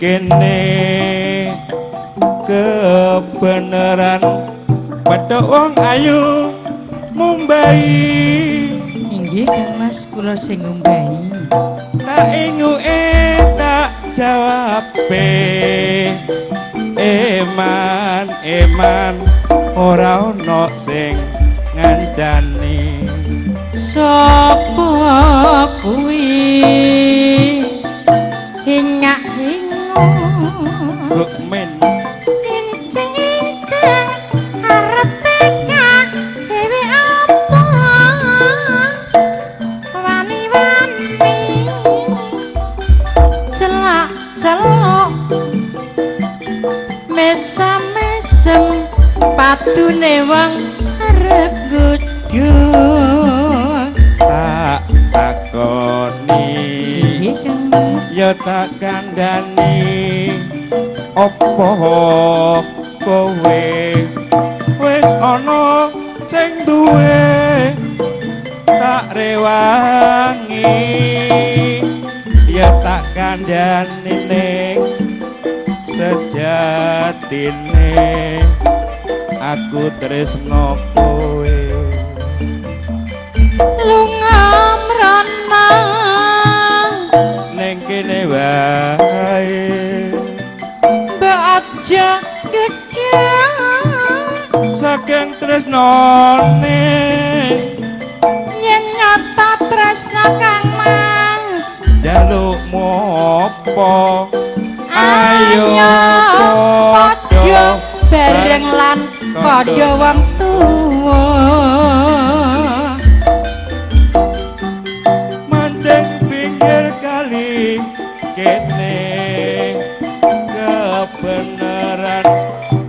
kene kebeneran padha wong ayu Mumbai. Inggih Kang Mas kula sing ngumbahi. Tak inguke tak jawabe eman ora ono sing ngandani. Sapa kuwi hinga-hinga Bukmen incing-incing arepe kak dewe apa wani-wani celak-celok mesam-mesem patune wong arep gudung tak takoni ya tak kandhani opo kowe wis ana sing duwe tak rewangi ya tak kandhani ning sejatine aku tresno kowe lunga mrana ning kene wae mbok aja gedhe saking tresnane yen nyata tresna Kang Mas jalukmu apa ayo padha bareng lan padha wong tuwa mandeng pinggir kali kene kebeneran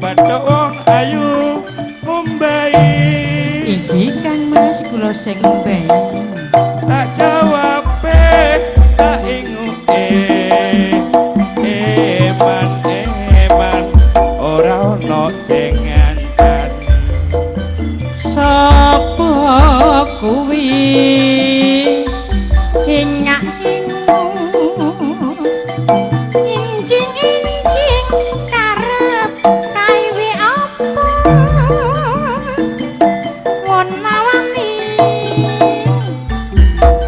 padha wong ayu Mumbai. iki Kang Mas kula sing ngumbahi Tak jawabe tak inguke eman ora ono sing ngandani. sapa kuwi hinga-hinga incing-incing karep kaiwe apa wona-wani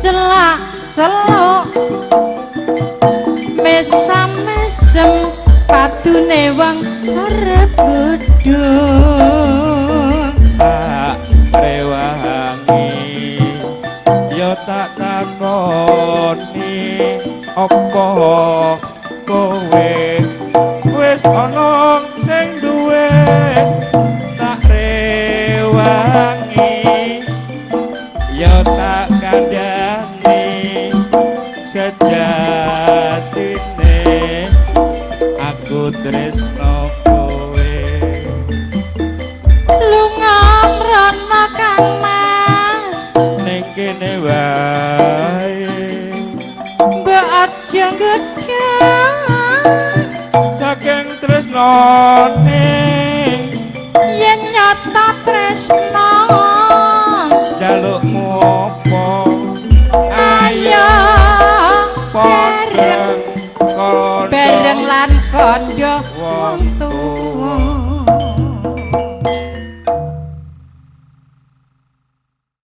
celak-celok mesam-mesem padune wong arep gudung Tak rewangi yo tak takoni apa kowe wis ana sing duwe tak rewangi yo tak kandhani sejatine aku tresno kowe lunga mrana Kang Mas ning kene wae mbok aja gedhe saking tresnane yen nyata tresna jalukmu apa ayo padha bareng lan kandha wong tuwa